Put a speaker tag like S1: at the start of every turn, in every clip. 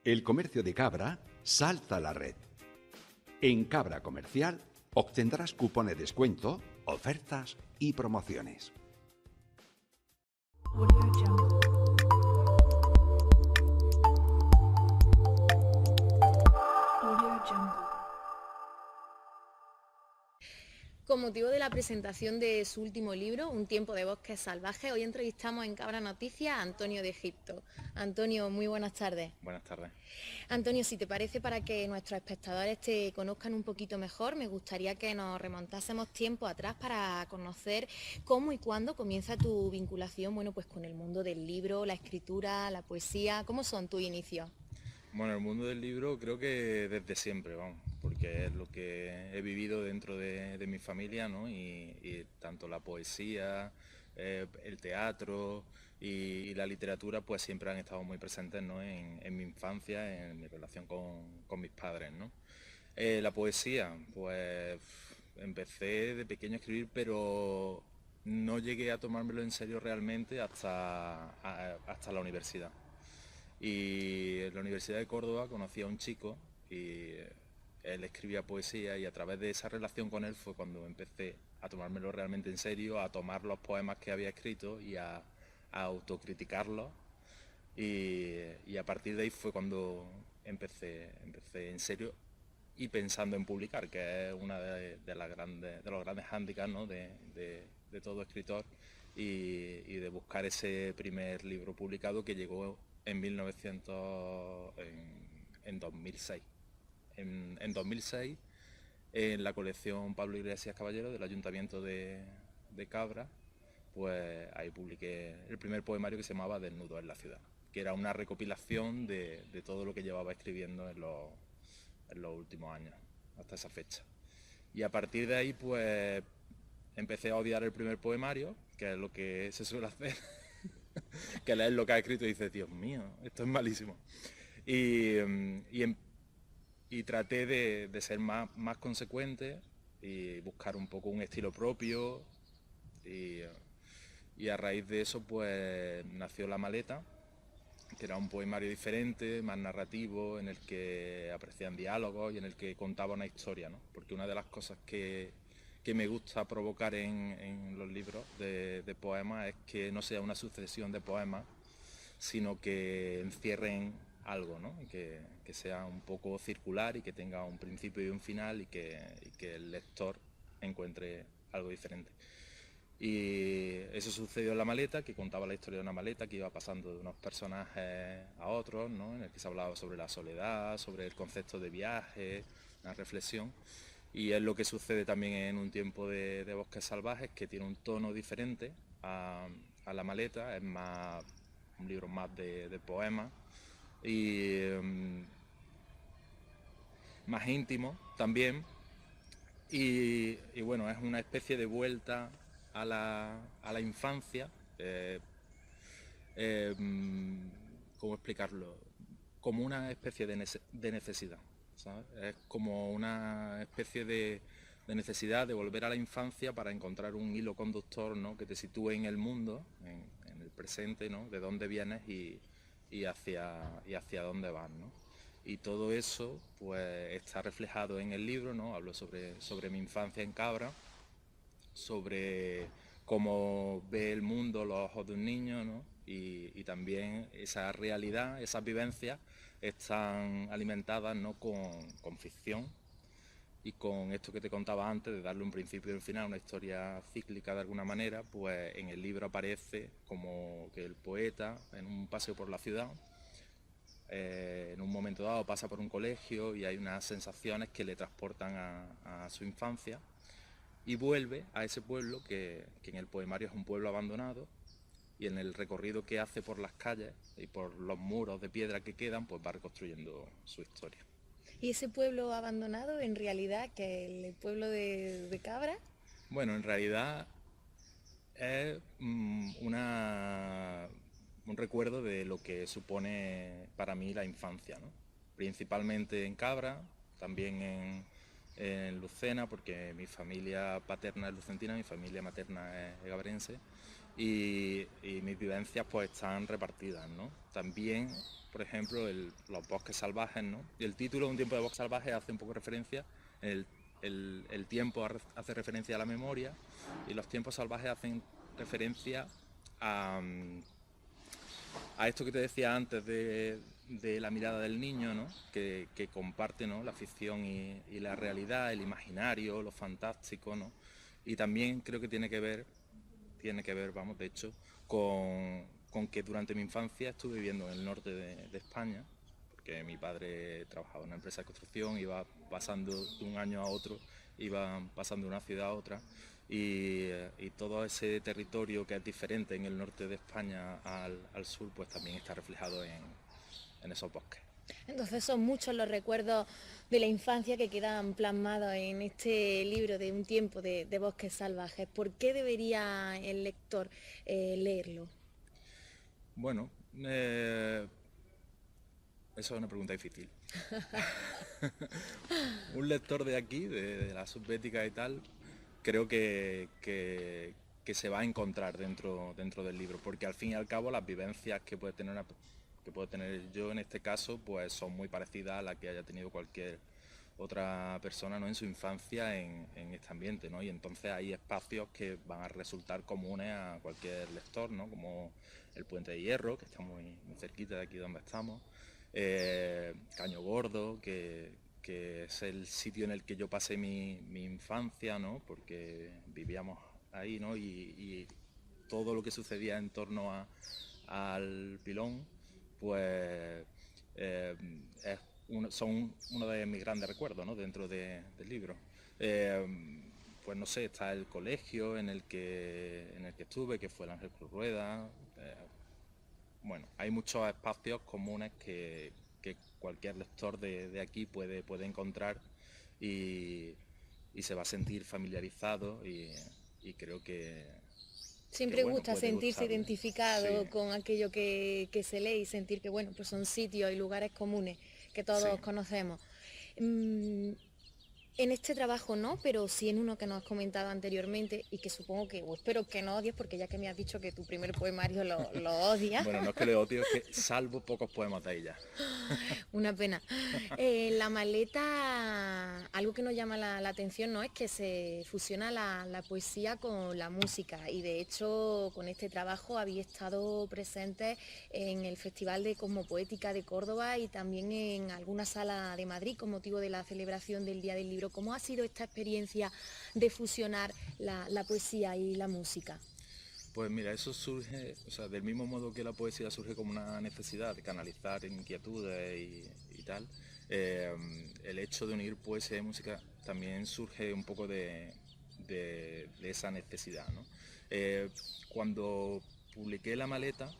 S1: El comercio de Cabra salta a la red. En Cabra Comercial obtendrás cupones de descuento, ofertas y promociones.
S2: Audio Jungle. Audio Jungle.
S3: Con motivo de la presentación de su último libro, Un tiempo de bosques salvajes, hoy entrevistamos en Cabra Noticias a Antonio de Egipto. Antonio, muy buenas tardes.
S4: Buenas tardes.
S3: Antonio, si te parece, para que nuestros espectadores te conozcan un poquito mejor, me gustaría que nos remontásemos tiempo atrás para conocer cómo y cuándo comienza tu vinculación, bueno, pues con el mundo del libro, la escritura, la poesía. ¿Cómo son tus inicios?
S4: Bueno, el mundo del libro creo que desde siempre, vamos, porque es lo que he vivido dentro de mi familia, ¿no? Y tanto la poesía, el teatro y la literatura pues siempre han estado muy presentes, ¿no? en mi infancia, en mi relación con mis padres, ¿no? La poesía, pues empecé de pequeño a escribir, pero no llegué a tomármelo en serio realmente hasta la universidad. Y en la Universidad de Córdoba conocí a un chico y él escribía poesía y a través de esa relación con él fue cuando empecé a tomármelo realmente en serio, a tomar los poemas que había escrito y a autocriticarlos. Y a partir de ahí fue cuando empecé en serio y pensando en publicar, que es una de los grandes hándicaps, ¿no? de todo escritor y de buscar ese primer libro publicado que llegó en 1900, en 2006. En 2006, en la colección Pablo Iglesias Caballero del Ayuntamiento de Cabra, pues ahí publiqué el primer poemario que se llamaba Desnudo en la ciudad, que era una recopilación de todo lo que llevaba escribiendo en los últimos años, hasta esa fecha. Y a partir de ahí, pues empecé a odiar el primer poemario, que es lo que se suele hacer, que lees lo que has escrito y dices, Dios mío, esto es malísimo. Y traté de ser más consecuente y buscar un poco un estilo propio y a raíz de eso pues nació La Maleta, que era un poemario diferente, más narrativo, en el que aparecían diálogos y en el que contaba una historia, ¿no? Porque una de las cosas que me gusta provocar en los libros de poemas es que no sea una sucesión de poemas, sino que encierren algo, ¿no? Que sea un poco circular y que tenga un principio y un final y que el lector encuentre algo diferente. Y eso sucedió en La Maleta, que contaba la historia de una maleta que iba pasando de unos personajes a otros, ¿no? En el que se hablaba sobre la soledad, sobre el concepto de viaje, una reflexión. Y es lo que sucede también en Un tiempo de bosques salvajes, que tiene un tono diferente a La Maleta, es más un libro más de poemas y más íntimo también. Y bueno, es una especie de vuelta a la infancia, eh, ¿cómo explicarlo? Como una especie de necesidad, ¿sabes? Es como una especie de necesidad de volver a la infancia para encontrar un hilo conductor, ¿no? Que te sitúe en el mundo, en el presente, ¿no? De dónde vienes y hacia dónde vas, ¿no? Y todo eso pues está reflejado en el libro, ¿no? Hablo sobre mi infancia en Cabra, sobre cómo ve el mundo los ojos de un niño, ¿no? Y también esa realidad, esas vivencias están alimentadas, ¿no? con ficción y con esto que te contaba antes de darle un principio y un final, una historia cíclica de alguna manera, pues en el libro aparece como que el poeta en un paseo por la ciudad, en un momento dado pasa por un colegio y hay unas sensaciones que le transportan a su infancia y vuelve a ese pueblo que en el poemario es un pueblo abandonado, y en el recorrido que hace por las calles y por los muros de piedra que quedan, pues va reconstruyendo su historia.
S3: ¿Y ese pueblo abandonado, en realidad, que es el pueblo de Cabra?
S4: Bueno, en realidad es un recuerdo de lo que supone para mí la infancia, ¿no? Principalmente en Cabra, también en Lucena, porque mi familia paterna es lucentina, mi familia materna es gabrense, y mis vivencias pues están repartidas, ¿no? También, por ejemplo, los bosques salvajes, ¿no? Y el título Un tiempo de bosques salvajes hace un poco referencia, el tiempo hace referencia a la memoria y los tiempos salvajes hacen referencia a esto que te decía antes de la mirada del niño, ¿no? que comparte, ¿no? La ficción y la realidad, el imaginario, lo fantástico, ¿no? Y también creo que tiene que ver, vamos, de hecho, con que durante mi infancia estuve viviendo en el norte de España, porque mi padre trabajaba en una empresa de construcción, iba pasando de un año a otro, iba pasando de una ciudad a otra, y todo ese territorio que es diferente en el norte de España al sur, pues también está reflejado en esos bosques.
S3: Entonces son muchos los recuerdos de la infancia que quedan plasmados en este libro de Un tiempo de bosques salvajes. ¿Por qué debería el lector leerlo?
S4: Bueno, eso es una pregunta difícil. Un lector de aquí, de la subbética y tal, creo que se va a encontrar dentro del libro, porque al fin y al cabo las vivencias que puedo tener yo en este caso, pues son muy parecidas a las que haya tenido cualquier otra persona, ¿no? En su infancia en este ambiente, ¿no? Y entonces hay espacios que van a resultar comunes a cualquier lector, ¿no? Como el Puente de Hierro, que está muy cerquita de aquí donde estamos, Caño Gordo, que es el sitio en el que yo pasé mi infancia, ¿no? Porque vivíamos ahí, ¿no? Y todo lo que sucedía en torno al Pilón, pues son uno de mis grandes recuerdos, ¿no? Dentro del libro. Pues no sé, está el colegio en el que estuve, que fue el Ángel Cruz Rueda. Bueno, hay muchos espacios comunes que cualquier lector de aquí puede encontrar y se va a sentir familiarizado y creo que
S3: Siempre
S4: bueno,
S3: gusta
S4: puede
S3: sentirse
S4: gustarle.
S3: identificado
S4: Sí,
S3: con aquello que se lee y sentir que bueno, pues son sitios y lugares comunes que
S4: sí.
S3: todos conocemos. Mm, En este trabajo no, pero sí en uno que nos has comentado anteriormente y que supongo que, o espero que no odies, porque ya que me has dicho que tu primer poemario lo odias,
S4: Bueno, no es que le odio, es que salvo pocos poemas de ella.
S3: una pena. La maleta, algo que nos llama la atención, ¿no? Es que se fusiona la poesía con la música y de hecho con este trabajo había estado presente en el Festival de Cosmopoética de Córdoba y también en alguna sala de Madrid con motivo de la celebración del Día del Libro. ¿Cómo ha sido esta experiencia de fusionar la poesía y la música?
S4: Pues mira, eso surge, o sea, del mismo modo que la poesía surge como una necesidad de canalizar inquietudes y tal, el hecho de unir poesía y música también surge un poco de esa necesidad, ¿no? Cuando publiqué La maleta,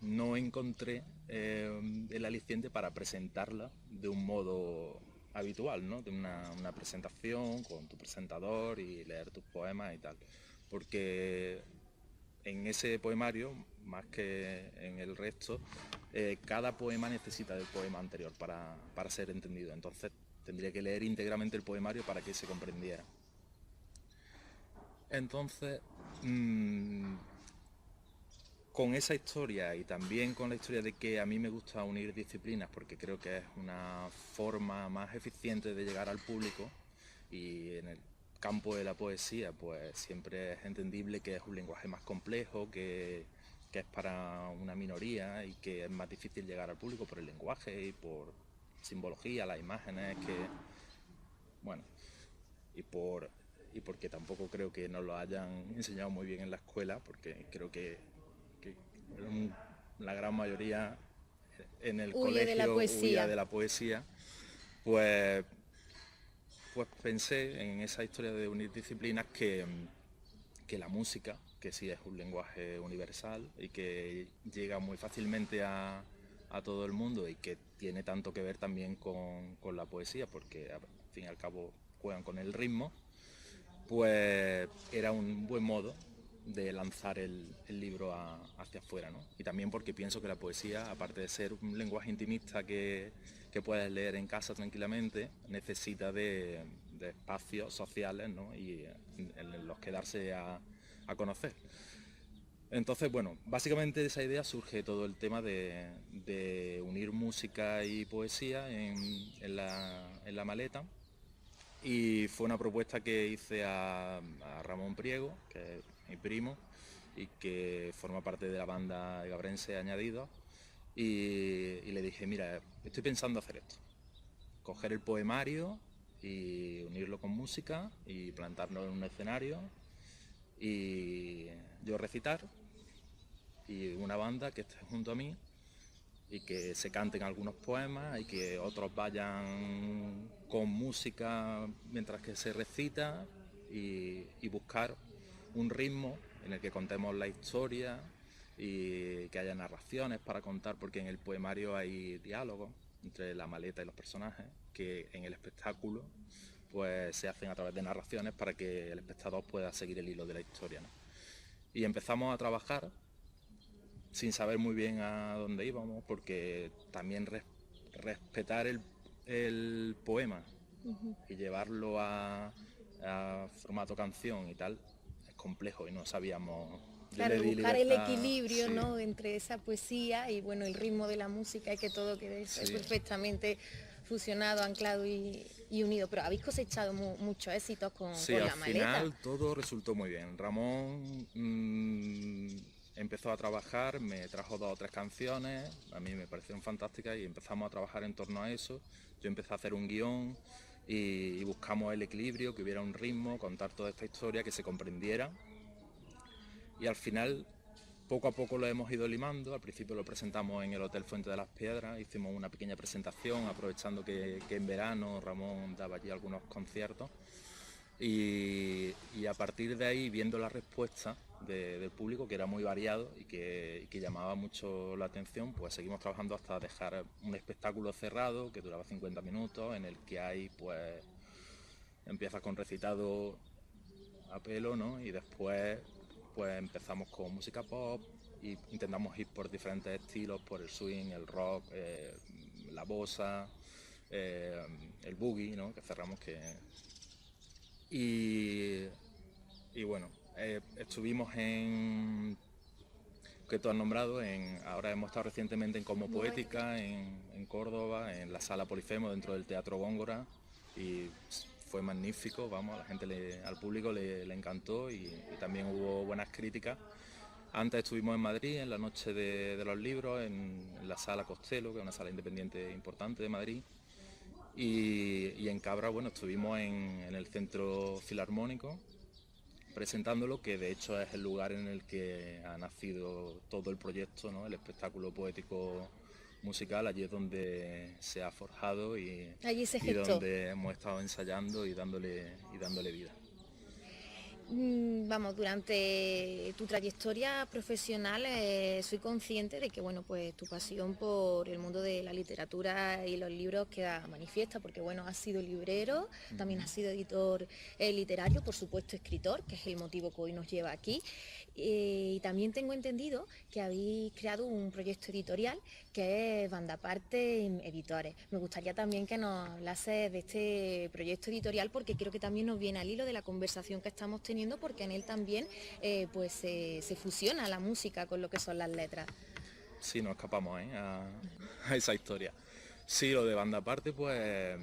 S4: no encontré el aliciente para presentarla de un modo habitual, ¿no? De una presentación con tu presentador y leer tus poemas y tal. Porque en ese poemario, más que en el resto, cada poema necesita del poema anterior para ser entendido. Entonces tendría que leer íntegramente el poemario para que se comprendiera. Entonces, con esa historia y también con la historia de que a mí me gusta unir disciplinas porque creo que es una forma más eficiente de llegar al público, y en el campo de la poesía pues siempre es entendible que es un lenguaje más complejo, que es para una minoría y que es más difícil llegar al público por el lenguaje y por simbología, las imágenes, que bueno, y porque tampoco creo que nos lo hayan enseñado muy bien en la escuela, porque creo que la gran mayoría en el
S3: Huye de la
S4: colegio huía
S3: poesía.
S4: de la poesía, pues pensé en esa historia de unir disciplinas que la música, que sí es un lenguaje universal y que llega muy fácilmente a todo el mundo y que tiene tanto que ver también con la poesía, porque al fin y al cabo juegan con el ritmo, pues era un buen modo de lanzar el libro hacia afuera, ¿no? Y también porque pienso que la poesía, aparte de ser un lenguaje intimista que puedes leer en casa tranquilamente, necesita de espacios sociales, ¿no? Y en los que darse a a conocer. Entonces, bueno, básicamente de esa idea surge todo el tema de unir música y poesía en la maleta, y fue una propuesta que hice a Ramón Priego, que es mi primo y que forma parte de la banda gabrense Añadidos, y le dije, mira, estoy pensando hacer esto, coger el poemario y unirlo con música y plantarlo en un escenario y yo recitar y una banda que esté junto a mí y que se canten algunos poemas y que otros vayan con música mientras que se recita, y buscar un ritmo en el que contemos la historia y que haya narraciones para contar, porque en el poemario hay diálogos entre la maleta y los personajes que en el espectáculo pues se hacen a través de narraciones para que el espectador pueda seguir el hilo de la historia, ¿no? Y empezamos a trabajar sin saber muy bien a dónde íbamos, porque también respetar el poema y llevarlo a formato canción y tal es complejo y no sabíamos. Yo
S3: Claro,
S4: le di
S3: buscar el
S4: libertad,
S3: equilibrio,
S4: sí,
S3: ¿no?, entre esa poesía y bueno, el ritmo de la música, y que todo quede
S4: sí.
S3: perfectamente fusionado, anclado y unido. Pero habéis cosechado muchos éxitos
S4: Sí,
S3: con
S4: al
S3: la maleta.
S4: final todo resultó muy bien. Ramón empezó a trabajar, me trajo 2 o 3 canciones, a mí me parecieron fantásticas y empezamos a trabajar en torno a eso. Yo empecé a hacer un guión y buscamos el equilibrio, que hubiera un ritmo, contar toda esta historia, que se comprendiera. Y al final, poco a poco lo hemos ido limando. Al principio lo presentamos en el Hotel Fuente de las Piedras, hicimos una pequeña presentación, aprovechando que en verano Ramón daba allí algunos conciertos. Y a partir de ahí, viendo la respuesta del público, que era muy variado y que llamaba mucho la atención, pues seguimos trabajando hasta dejar un espectáculo cerrado que duraba 50 minutos, en el que hay, pues, empieza con recitado a pelo, ¿no? Y después pues empezamos con música pop y intentamos ir por diferentes estilos, por el swing, el rock, la bossa, el boogie, ¿no?, que cerramos y bueno, estuvimos en, que tú has nombrado, ahora hemos estado recientemente en Como Poética, en Córdoba, en la Sala Polifemo dentro del Teatro Góngora, y fue magnífico, vamos, a la gente, al público le encantó, y también hubo buenas críticas. Antes estuvimos en Madrid, en la Noche de los Libros, en la Sala Costello, que es una sala independiente importante de Madrid, y en Cabra, bueno, estuvimos en el Centro Filarmónico, presentándolo, que de hecho es el lugar en el que ha nacido todo el proyecto, ¿no?, el espectáculo poético musical. Allí es donde se ha forjado y
S3: Allí se gestó.
S4: donde hemos estado ensayando y dándole vida.
S3: Vamos, durante tu trayectoria profesional soy consciente de que bueno, pues tu pasión por el mundo de la literatura y los libros queda manifiesta, porque bueno, has sido librero, también has sido editor literario, por supuesto escritor, que es el motivo que hoy nos lleva aquí. Y también tengo entendido que habéis creado un proyecto editorial que es Bandaparte Editores. Me gustaría también que nos hablases de este proyecto editorial, porque creo que también nos viene al hilo de la conversación que estamos teniendo, porque en él también pues se fusiona la música con lo que son las letras.
S4: Sí, nos escapamos a esa historia. Sí, lo de Bandaparte pues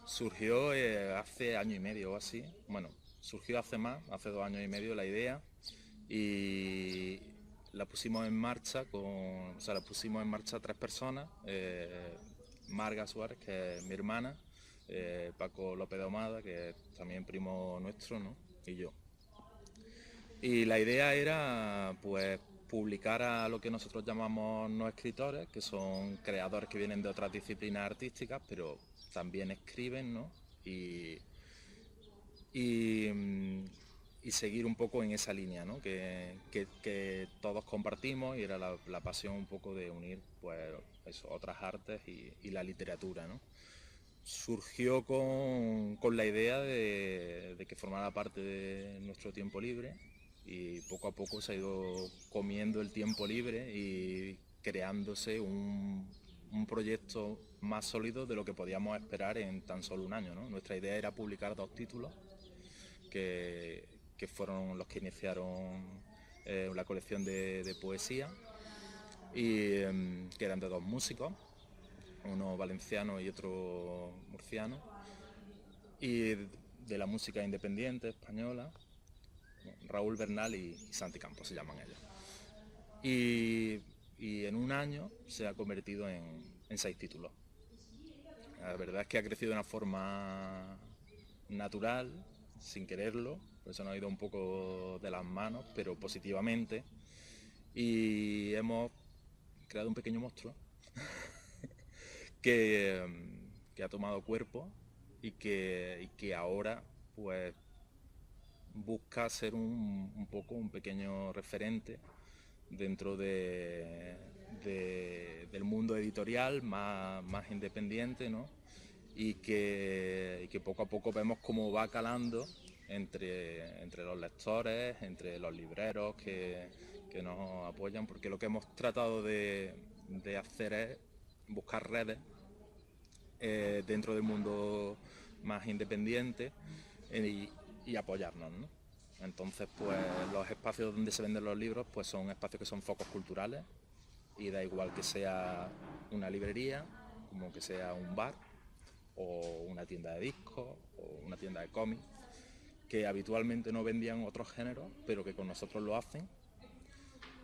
S4: surgió hace año y medio o así. Bueno, surgió hace 2 años y medio la idea, y la pusimos en marcha la pusimos en marcha 3 personas, Marga Suárez, que es mi hermana, Paco López de Ahumada, que es también primo nuestro, ¿no?, y yo. Y la idea era pues publicar a lo que nosotros llamamos no escritores, que son creadores que vienen de otras disciplinas artísticas, pero también escriben, ¿no? Y seguir un poco en esa línea, ¿no?, que todos compartimos, y era la pasión un poco de unir pues eso, otras artes y la literatura, ¿no? Surgió con la idea de que formara parte de nuestro tiempo libre, y poco a poco se ha ido comiendo el tiempo libre y creándose un proyecto más sólido de lo que podíamos esperar en tan solo un año, ¿no? Nuestra idea era publicar 2 títulos que que fueron los que iniciaron la colección de poesía, y que eran de dos músicos, uno valenciano y otro murciano, y de la música independiente española, Raúl Bernal y Santi Campos se llaman ellos. Y en un año se ha convertido en 6 títulos. La verdad es que ha crecido de una forma natural, sin quererlo, por eso nos ha ido un poco de las manos, pero positivamente. Y hemos creado un pequeño monstruo que ha tomado cuerpo y que ahora pues busca ser un poco un pequeño referente dentro del mundo editorial más independiente, ¿no? Y que poco a poco vemos cómo va calando entre los lectores, entre los libreros que nos apoyan, porque lo que hemos tratado de hacer es buscar redes dentro del mundo más independiente y apoyarnos, ¿no? Entonces, pues los espacios donde se venden los libros pues son espacios que son focos culturales, y da igual que sea una librería, como que sea un bar o una tienda de discos o una tienda de cómics, que habitualmente no vendían otros géneros, pero que con nosotros lo hacen,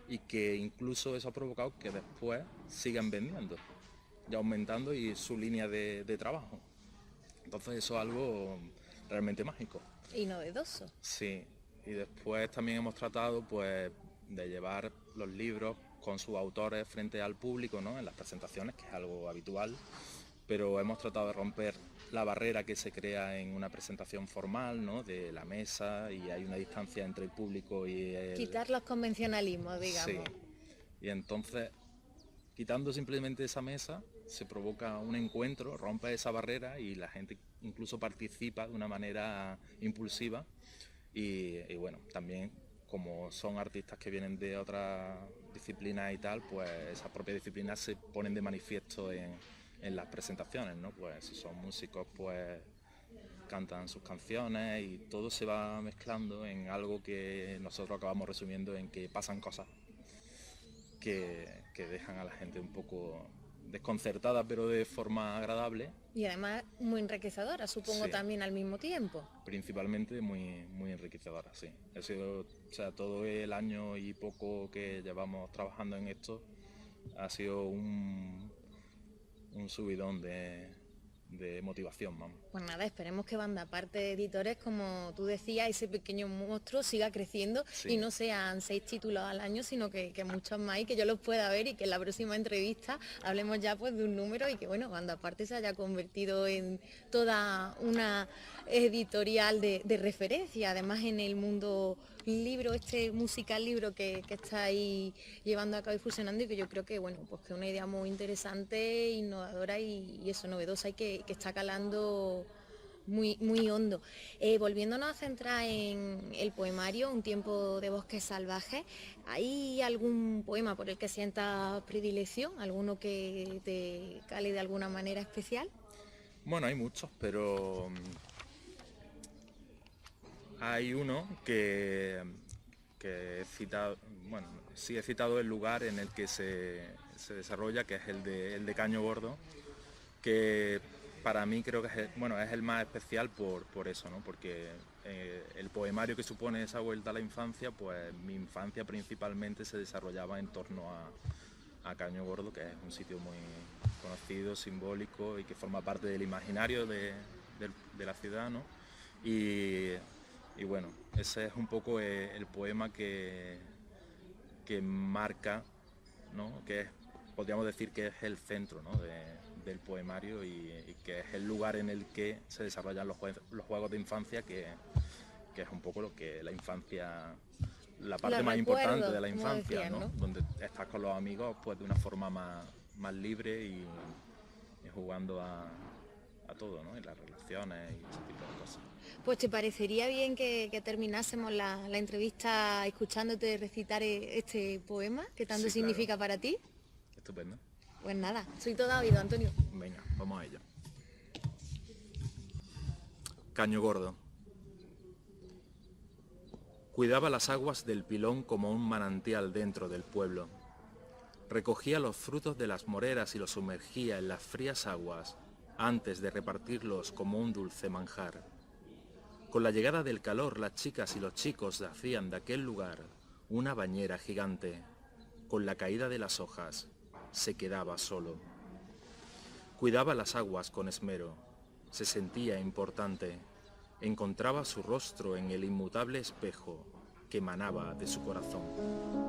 S4: y que incluso eso ha provocado que después sigan vendiendo y aumentando y su línea de trabajo. Entonces eso es algo realmente mágico.
S3: Y novedoso.
S4: Sí, y después también hemos tratado pues de llevar los libros con sus autores frente al público, ¿no? En las presentaciones, que es algo habitual, pero hemos tratado de romper la barrera que se crea en una presentación formal, ¿no? De la mesa, y hay una distancia entre el público y el...
S3: Quitar los convencionalismos, digamos.
S4: Sí, y entonces, quitando simplemente esa mesa, se provoca un encuentro, rompe esa barrera y la gente incluso participa de una manera impulsiva, y bueno, también como son artistas que vienen de otras disciplinas y tal, pues esas propias disciplinas se ponen de manifiesto en las presentaciones, ¿no? Pues si son músicos, pues cantan sus canciones y todo se va mezclando en algo que nosotros acabamos resumiendo en que pasan cosas que dejan a la gente un poco desconcertada, pero de forma agradable.
S3: Y además muy enriquecedora, supongo,
S4: Sí.
S3: también al mismo tiempo.
S4: Principalmente muy enriquecedora, sí. Ha sido, o sea, todo el año y poco que llevamos trabajando en esto ha sido un subidón de motivación, vamos.
S3: Pues nada, esperemos que Banda Aparte de Editores, como tú decías, ese pequeño monstruo siga creciendo,
S4: Sí.
S3: y no sean 6 títulos al año, sino que muchos más, y que yo los pueda ver, y que en la próxima entrevista hablemos ya pues de un número, y que bueno, Banda Aparte se haya convertido en toda una editorial de referencia, además en el mundo libro, este musical libro que estáis llevando a cabo y fusionando, y que yo creo que bueno, pues que es una idea muy interesante, innovadora y eso, novedosa, y que está calando muy hondo. Volviéndonos a centrar en el poemario Un tiempo de bosques salvajes, ¿hay algún poema por el que sientas predilección? ¿Alguno que te cale de alguna manera especial?
S4: Bueno, hay muchos, pero hay uno que he citado, bueno, sí he citado el lugar en el que se desarrolla, que es el de Caño Gordo, que para mí creo que es el más especial por eso, ¿no? Porque el poemario que supone esa vuelta a la infancia, pues mi infancia principalmente se desarrollaba en torno a Caño Gordo, que es un sitio muy conocido, simbólico, y que forma parte del imaginario de la ciudad, ¿no? Y bueno, ese es un poco el poema que marca, ¿no? Podríamos decir que es el centro, ¿no? del poemario, y que es el lugar en el que se desarrollan los juegos de infancia, que es un poco lo que la infancia, la parte más importante de la infancia,
S3: decías, ¿no?
S4: Donde estás con los amigos pues de una forma más libre y jugando a todo, ¿no? Y las relaciones y ese tipo de cosas.
S3: Pues ¿te parecería bien que terminásemos la entrevista escuchándote recitar este poema que tanto
S4: Sí, claro.
S3: significa para ti?
S4: Estupendo.
S3: Pues nada, soy toda oído, Antonio.
S4: Venga, vamos a ello. Caño Gordo. Cuidaba las aguas del Pilón como un manantial dentro del pueblo. Recogía los frutos de las moreras y los sumergía en las frías aguas antes de repartirlos como un dulce manjar. Con la llegada del calor, las chicas y los chicos hacían de aquel lugar una bañera gigante. Con la caída de las hojas, se quedaba solo. Cuidaba las aguas con esmero. Se sentía importante. Encontraba su rostro en el inmutable espejo que emanaba de su corazón.